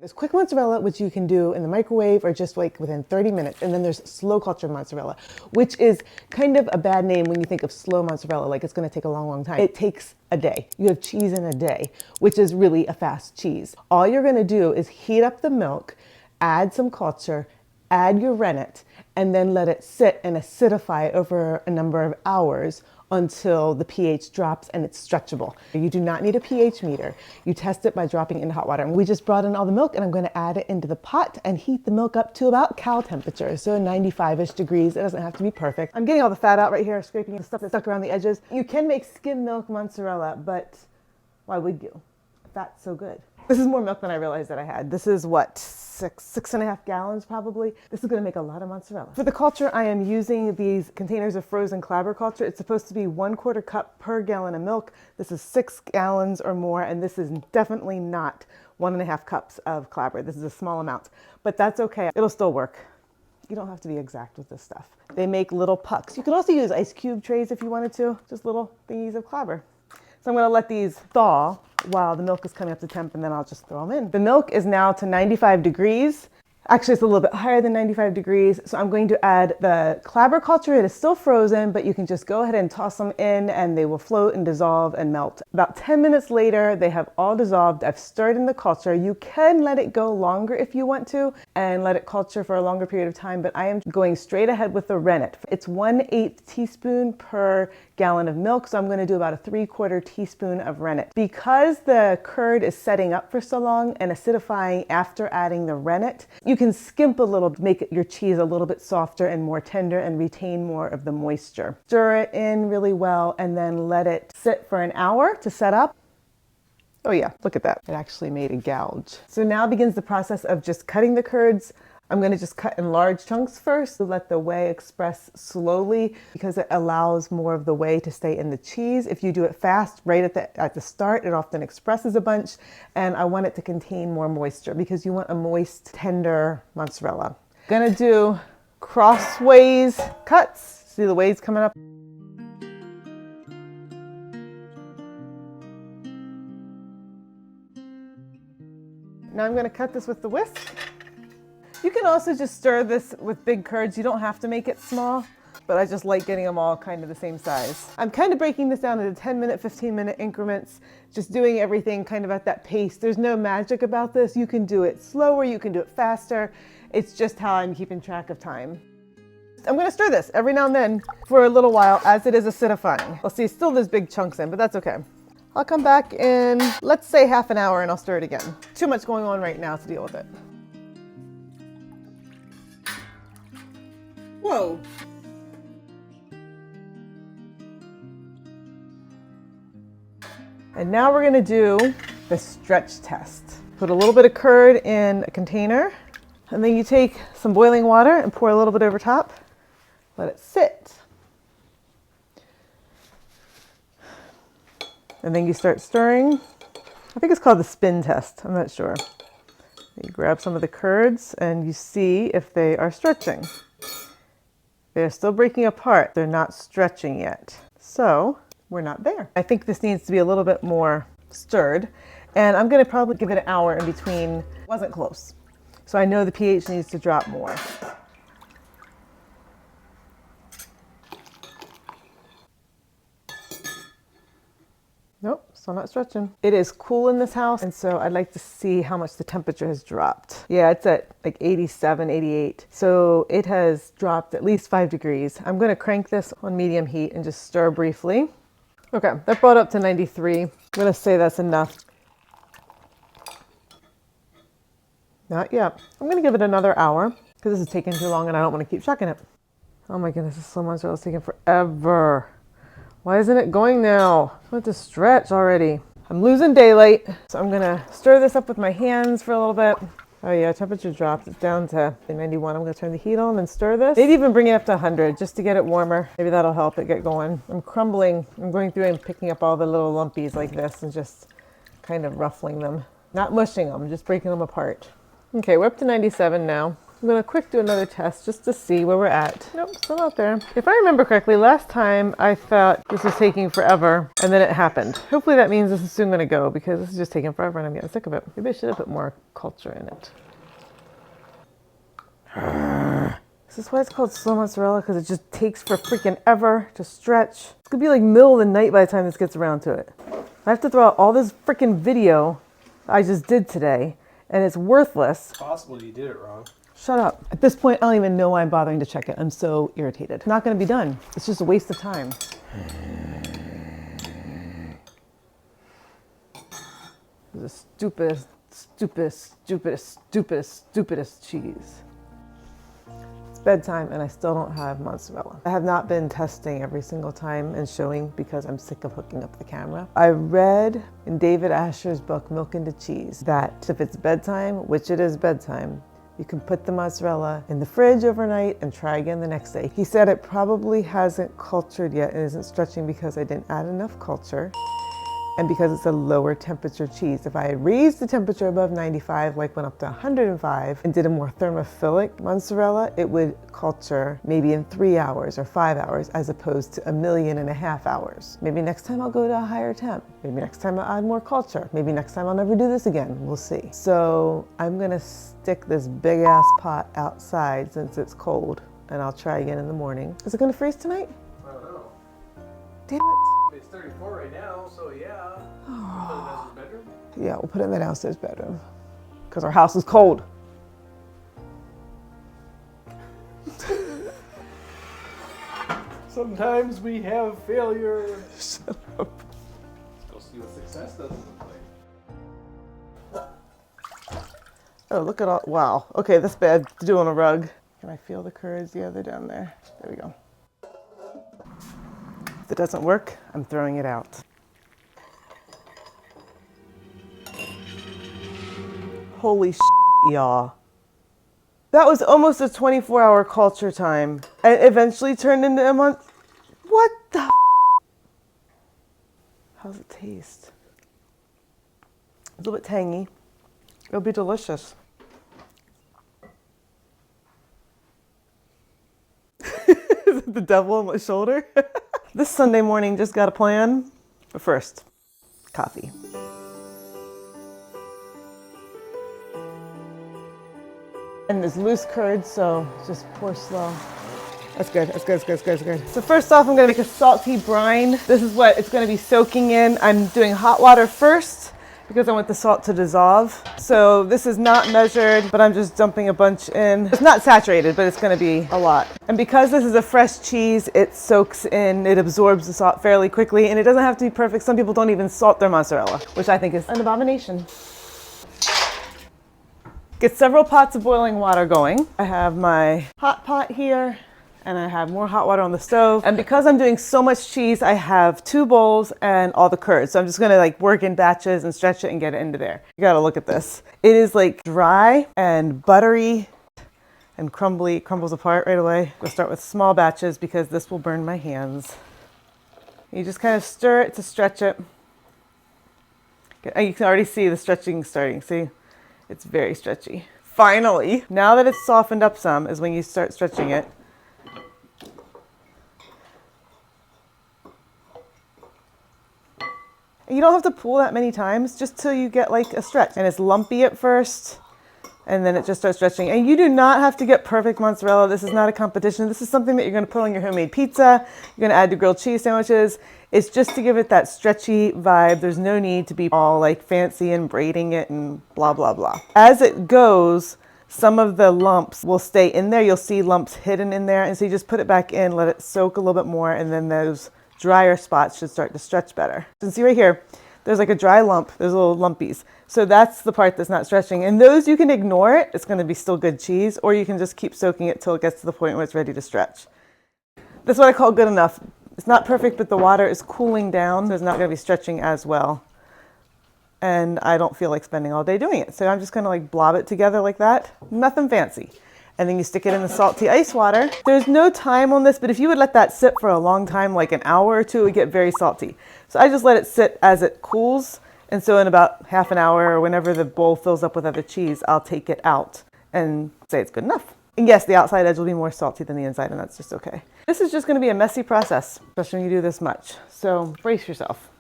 There's quick mozzarella, which you can do in the microwave or just like within 30 minutes. And then there's slow culture mozzarella, which is kind of a bad name when you think of slow mozzarella, like it's gonna take a long, long time. It takes a day. You have cheese in a day, which is really a fast cheese. All you're gonna do is heat up the milk, add some culture, add your rennet, and then let it sit and acidify over a number of hours until the pH drops and it's stretchable. You do not need a pH meter. You test it by dropping it into hot water. And we just brought in all the milk and I'm going to add it into the pot and heat the milk up to about cow temperature, so 95-ish degrees. It doesn't have to be perfect. I'm getting all the fat out right here, scraping the stuff that's stuck around the edges. You can make skim milk mozzarella, but why would you? Fat's so good. This is more milk than I realized that I had. This is what, 6.5 gallons probably. This is gonna make a lot of mozzarella. For the culture, I am using these containers of frozen clabber culture. It's supposed to be 1/4 cup per gallon of milk. This is 6 gallons or more, and this is definitely not 1.5 cups of clabber. This is a small amount, but that's okay. It'll still work. You don't have to be exact with this stuff. They make little pucks. You can also use ice cube trays if you wanted to, just little thingies of clabber. So I'm gonna let these thaw while the milk is coming up to temp, and then I'll just throw them in. The milk is now to 95 degrees. Actually, it's a little bit higher than 95 degrees. So I'm going to add the clabber culture. It is still frozen, but you can just go ahead and toss them in and they will float and dissolve and melt. About 10 minutes later, they have all dissolved. I've stirred in the culture. You can let it go longer if you want to and let it culture for a longer period of time, but I am going straight ahead with the rennet. It's 1/8 teaspoon per gallon of milk, so I'm going to do about a 3/4 teaspoon of rennet. Because the curd is setting up for so long and acidifying after adding the rennet, you can skimp a little, make your cheese a little bit softer and more tender and retain more of the moisture. Stir it in really well and then let it sit for an hour to set up. Oh yeah, look at that. It actually made a gouge. So now begins the process of just cutting the curds. I'm going to just cut in large chunks first to let the whey express slowly because it allows more of the whey to stay in the cheese. If you do it fast right at the start, it often expresses a bunch, and I want it to contain more moisture because you want a moist, tender mozzarella. Gonna do crossways cuts. See the whey's coming up. Now I'm going to cut this with the whisk. You can also just stir this with big curds. You don't have to make it small, but I just like getting them all kind of the same size. I'm kind of breaking this down into 10-minute, 15-minute increments, just doing everything kind of at that pace. There's no magic about this. You can do it slower, you can do it faster. It's just how I'm keeping track of time. I'm going to stir this every now and then for a little while as it is acidifying. I'll see still there's big chunks in, but that's okay. I'll come back in, let's say half an hour, and I'll stir it again. Too much going on right now to deal with it. Whoa. And now we're going to do the stretch test. Put a little bit of curd in a container, and then you take some boiling water and pour a little bit over top. Let it sit. And then you start stirring. I think it's called the spin test. I'm not sure. You grab some of the curds and you see if they are stretching. They're still breaking apart. They're not stretching yet. So we're not there. I think this needs to be a little bit more stirred. And I'm going to probably give it an hour in between. Wasn't close. So I know the pH needs to drop more. Nope, still not stretching. It is cool in this house, and so I'd like to see how much the temperature has dropped. Yeah, it's at like 87, 88. So it has dropped at least 5 degrees. I'm gonna crank this on medium heat and just stir briefly. Okay, that brought up to 93. I'm gonna say that's enough. Not yet. I'm gonna give it another hour because this is taking too long and I don't wanna keep checking it. Oh my goodness, this slow mozzarella is taking forever. Why isn't it going now? I want to stretch already. I'm losing daylight, so I'm gonna stir this up with my hands for a little bit. Oh yeah, temperature dropped. It's down to 91. I'm gonna turn the heat on and stir this. Maybe even bring it up to 100 just to get it warmer. Maybe that'll help it get going. I'm crumbling. I'm going through and picking up all the little lumpies like this and just kind of ruffling them. Not mushing them, just breaking them apart. Okay, we're up to 97 now. I'm gonna quick do another test just to see where we're at. Nope, still out there. If I remember correctly, last time I thought this was taking forever and then it happened. Hopefully that means this is soon gonna go because this is just taking forever and I'm getting sick of it. Maybe I should have put more culture in it. Is this why it's called slow mozzarella? Because it just takes for freaking ever to stretch. It's gonna be like middle of the night by the time this gets around to it. I have to throw out all this freaking video I just did today and it's worthless. It's possible you did it wrong. Shut up. At this point, I don't even know why I'm bothering to check it. I'm so irritated. It's not going to be done. It's just a waste of time. The stupidest, stupidest, stupidest, stupidest, stupidest cheese. It's bedtime and I still don't have mozzarella. I have not been testing every single time and showing because I'm sick of hooking up the camera. I read in David Asher's book, Milk into Cheese, that if it's bedtime, which it is bedtime, you can put the mozzarella in the fridge overnight and try again the next day. He said it probably hasn't cultured yet and isn't stretching because I didn't add enough culture and because it's a lower temperature cheese. If I had raised the temperature above 95, like went up to 105 and did a more thermophilic mozzarella, it would culture maybe in 3 hours or 5 hours as opposed to 1.5 million hours. Maybe next time I'll go to a higher temp. Maybe next time I'll add more culture. Maybe next time I'll never do this again. We'll see. So I'm gonna stick this big ass pot outside since it's cold and I'll try again in the morning. Is it gonna freeze tonight? I don't know. Damn it. It's 34 right now, so yeah. Put it in the downstairs bedroom? Yeah, we'll put it in the downstairs bedroom because our house is cold. Sometimes we have failure. Shut up. Let's go see what success doesn't look like. Oh, look at all, wow. Okay, that's bad to do on a rug. Can I feel the curds? Yeah, they're down there. There we go. If it doesn't work, I'm throwing it out. Holy shit, y'all. That was almost a 24-hour culture time and eventually turned into a month. What the? How's it taste? A little bit tangy. It'll be delicious. Is it the devil on my shoulder? This Sunday morning just got a plan, but first, coffee. And there's loose curds, so just pour slow. That's good, that's good, that's good, that's good, that's good. So first off, I'm gonna make a salty brine. This is what it's gonna be soaking in. I'm doing hot water first because I want the salt to dissolve. So this is not measured, but I'm just dumping a bunch in. It's not saturated, but it's gonna be a lot. And because this is a fresh cheese, it soaks in, it absorbs the salt fairly quickly, and it doesn't have to be perfect. Some people don't even salt their mozzarella, which I think is an abomination. Get several pots of boiling water going. I have my hot pot here and I have more hot water on the stove. And because I'm doing so much cheese, I have 2 bowls and all the curds. So I'm just gonna like work in batches and stretch it and get it into there. You gotta look at this. It is like dry and buttery and crumbly. It crumbles apart right away. We'll start with small batches because this will burn my hands. You just kind of stir it to stretch it. And you can already see the stretching starting, see? It's very stretchy. Finally, now that it's softened up some is when you start stretching it. And you don't have to pull that many times, just till you get like a stretch. And it's lumpy at first, and then it just starts stretching. And you do not have to get perfect mozzarella. This is not a competition. This is something that you're gonna put on your homemade pizza. You're gonna add to grilled cheese sandwiches. It's just to give it that stretchy vibe. There's no need to be all like fancy and braiding it and blah, blah, blah. As it goes, some of the lumps will stay in there. You'll see lumps hidden in there. And so you just put it back in, let it soak a little bit more, and then those drier spots should start to stretch better. You can see right here, there's like a dry lump, there's little lumpies. So that's the part that's not stretching. And those you can ignore it, it's gonna be still good cheese, or you can just keep soaking it till it gets to the point where it's ready to stretch. That's what I call good enough. It's not perfect, but the water is cooling down, so it's not gonna be stretching as well. And I don't feel like spending all day doing it. So I'm just gonna like blob it together like that, nothing fancy. And then you stick it in the salty ice water. There's no time on this, but if you would let that sit for a long time, like an hour or two, it would get very salty. So I just let it sit as it cools. And so in about half an hour or whenever the bowl fills up with other cheese, I'll take it out and say it's good enough. And yes, the outside edge will be more salty than the inside, and that's just okay. This is just going to be a messy process, especially when you do this much. So brace yourself.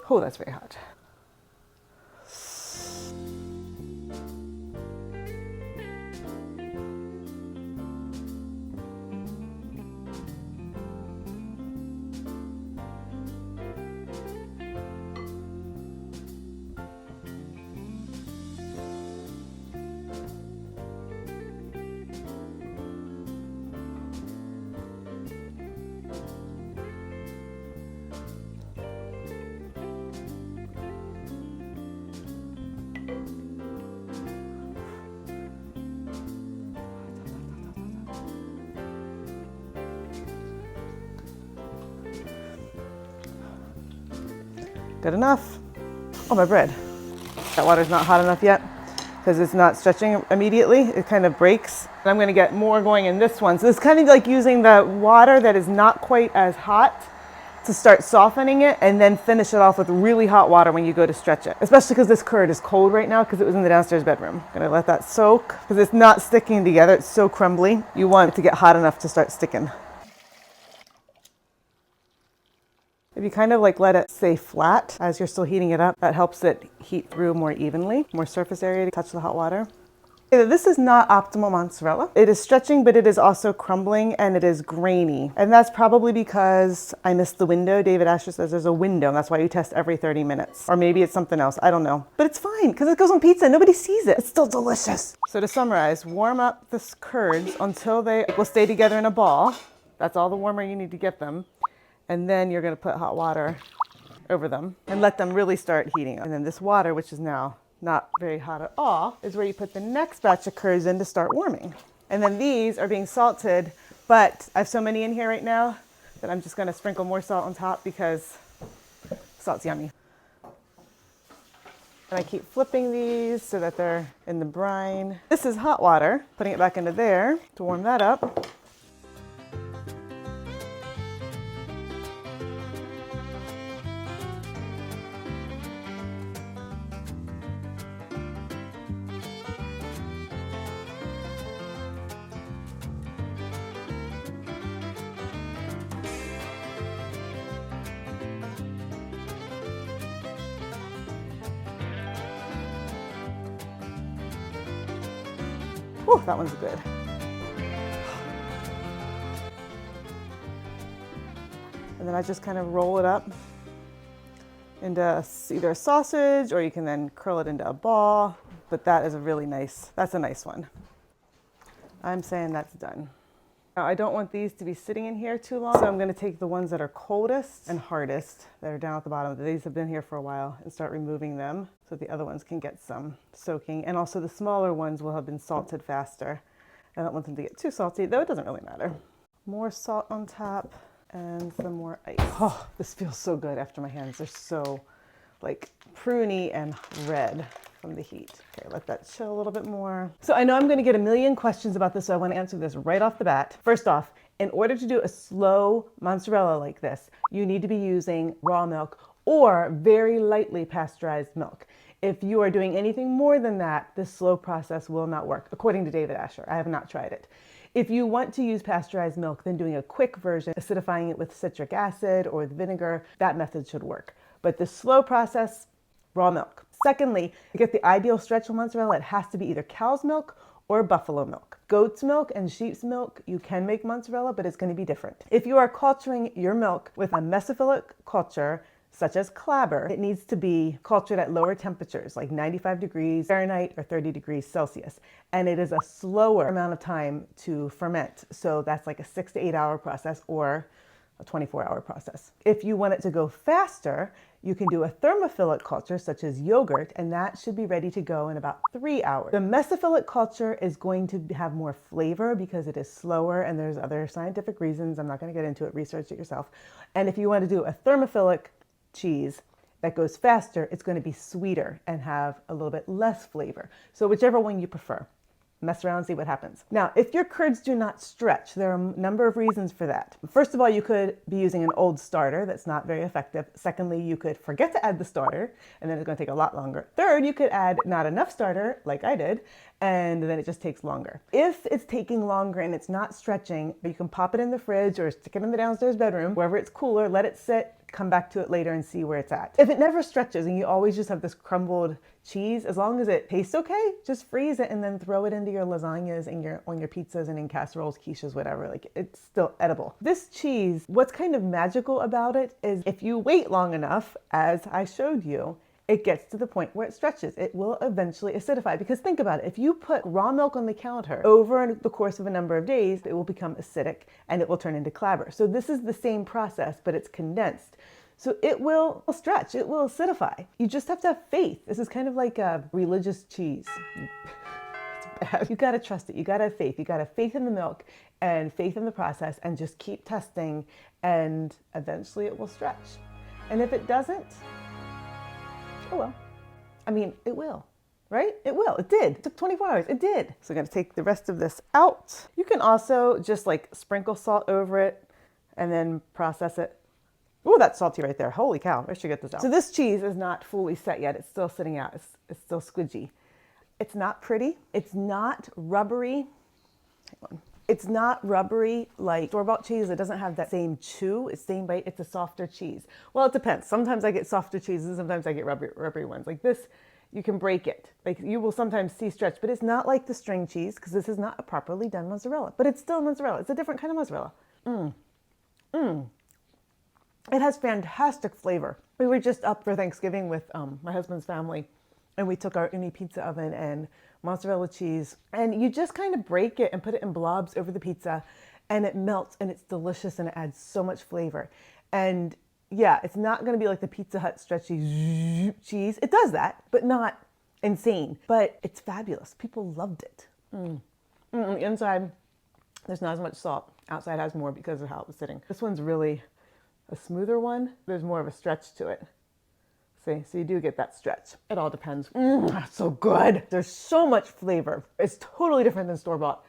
Oh, that's very hot. Good enough. Oh, my bread. That water's not hot enough yet because it's not stretching immediately. It kind of breaks. And I'm gonna get more going in this one. So it's kind of like using the water that is not quite as hot to start softening it and then finish it off with really hot water when you go to stretch it. Especially because this curd is cold right now because it was in the downstairs bedroom. Gonna let that soak because it's not sticking together. It's so crumbly. You want it to get hot enough to start sticking. If you kind of like let it stay flat as you're still heating it up, that helps it heat through more evenly, more surface area to touch the hot water. This is not optimal mozzarella. It is stretching, but it is also crumbling and it is grainy. And that's probably because I missed the window. David Asher says there's a window and that's why you test every 30 minutes. Or maybe it's something else, I don't know. But it's fine because it goes on pizza, nobody sees it. It's still delicious. So to summarize, warm up the curds until they will stay together in a ball. That's all the warmer you need to get them. And then you're gonna put hot water over them and let them really start heating up. And then this water, which is now not very hot at all, is where you put the next batch of curds in to start warming. And then these are being salted, but I have so many in here right now that I'm just gonna sprinkle more salt on top because salt's yummy. And I keep flipping these so that they're in the brine. This is hot water, putting it back into there to warm that up. Whew, that one's good. And then I just kind of roll it up into either a sausage or you can then curl it into a ball. But that is that's a nice one. I'm saying that's done. Now I don't want these to be sitting in here too long, so I'm gonna take the ones that are coldest and hardest that are down at the bottom. These have been here for a while and start removing them so the other ones can get some soaking. And also the smaller ones will have been salted faster. I don't want them to get too salty, though it doesn't really matter. More salt on top and some more ice. Oh, this feels so good after my hands. They're so like pruny and red from the heat. Okay, let that chill a little bit more. So I know I'm gonna get a million questions about this, so I wanna answer this right off the bat. First off, in order to do a slow mozzarella like this, you need to be using raw milk or very lightly pasteurized milk. If you are doing anything more than that, this slow process will not work, according to David Asher. I have not tried it. If you want to use pasteurized milk, then doing a quick version, acidifying it with citric acid or with vinegar, that method should work. But the slow process, raw milk. Secondly, to get the ideal stretch mozzarella, it has to be either cow's milk or buffalo milk. Goat's milk and sheep's milk, you can make mozzarella, but it's going to be different. If you are culturing your milk with a mesophilic culture, such as clabber, it needs to be cultured at lower temperatures, like 95 degrees Fahrenheit or 30 degrees Celsius. And it is a slower amount of time to ferment. So that's like a 6 to 8 hour process or a 24-hour process. If you want it to go faster, you can do a thermophilic culture such as yogurt, and that should be ready to go in about 3 hours. The mesophilic culture is going to have more flavor because it is slower, and there's other scientific reasons. I'm not going to get into it, research it yourself. And if you want to do a thermophilic cheese that goes faster, it's going to be sweeter and have a little bit less flavor. So whichever one you prefer. mess around and see what happens. Now, if your curds do not stretch, there are a number of reasons for that. First of all, you could be using an old starter that's not very effective. Secondly, you could forget to add the starter, and then it's going to take a lot longer. Third, you could add not enough starter, like I did, and then it just takes longer. If it's taking longer and it's not stretching, you can pop it in the fridge or stick it in the downstairs bedroom, wherever it's cooler, let it sit, come back to it later and see where it's at. If it never stretches and you always just have this crumbled cheese, as long as it tastes okay, just freeze it and then throw it into your lasagnas and on your pizzas and in casseroles, quiches, whatever. Like, it's still edible. This cheese, what's kind of magical about it is if you wait long enough, as I showed you, it gets to the point where it stretches. It will eventually acidify, because think about it. If you put raw milk on the counter over the course of a number of days, it will become acidic and it will turn into clabber. So this is the same process, but it's condensed. So it will stretch, it will acidify. You just have to have faith. This is kind of like a religious cheese. It's bad. You gotta trust it, you gotta have faith. You gotta have faith in the milk and faith in the process, and just keep testing, and eventually it will stretch. And if it doesn't, oh well. I mean, it will, right? It will, it did. It took 24 hours, it did. So I'm gonna take the rest of this out. You can also just like sprinkle salt over it and then process it. Oh, that's salty right there. Holy cow, I should get this out. So this cheese is not fully set yet. It's still sitting out, it's still squidgy. It's not pretty, it's not rubbery. Hang on. It's not rubbery like store-bought cheese. It doesn't have that same chew, it's same bite, it's a softer cheese. Well, it depends. Sometimes I get softer cheeses, sometimes I get rubbery ones. Like this, you can break it. Like you will sometimes see stretch, but it's not like the string cheese, because this is not a properly done mozzarella, but it's still mozzarella. It's a different kind of mozzarella. It has fantastic flavor. We were just up for Thanksgiving with my husband's family, and we took our uni pizza oven and mozzarella cheese, and you just kind of break it and put it in blobs over the pizza, and it melts and it's delicious and it adds so much flavor. And yeah, it's not going to be like the Pizza Hut stretchy cheese. It does that, but not insane. But it's fabulous. People loved it. Inside, there's not as much salt. Outside has more because of how it was sitting. This one's really a smoother one. There's more of a stretch to it. See, so you do get that stretch. It all depends. That's so good. There's so much flavor. It's totally different than store-bought.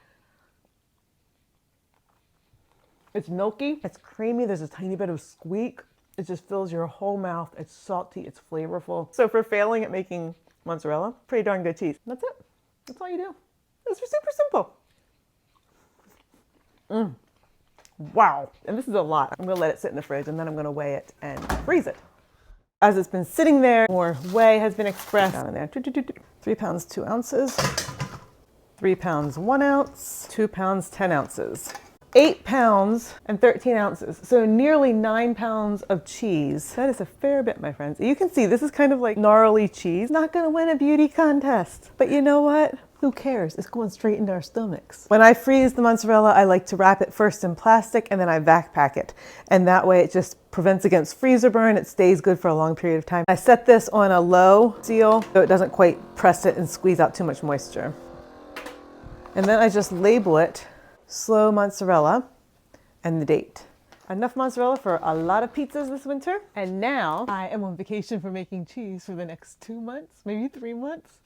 It's milky, it's creamy, there's a tiny bit of squeak. It just fills your whole mouth. It's salty, it's flavorful. So for failing at making mozzarella, pretty darn good cheese. That's it. That's all you do. It's super simple. Wow. And this is a lot. I'm gonna let it sit in the fridge and then I'm gonna weigh it and freeze it. As it's been sitting there, more whey has been expressed. Down in there. 3 pounds, 2 ounces. 3 pounds, 1 ounce. 2 pounds, 10 ounces. 8 pounds and 13 ounces. So nearly 9 pounds of cheese. That is a fair bit, my friends. You can see this is kind of like gnarly cheese. Not gonna win a beauty contest. But you know what? Who cares? It's going straight into our stomachs. When I freeze the mozzarella, I like to wrap it first in plastic and then I backpack it. And that way it just prevents against freezer burn. It stays good for a long period of time. I set this on a low seal so it doesn't quite press it and squeeze out too much moisture. And then I just label it slow mozzarella and the date. Enough mozzarella for a lot of pizzas this winter. And now I am on vacation for making cheese for the next 2 months, maybe 3 months.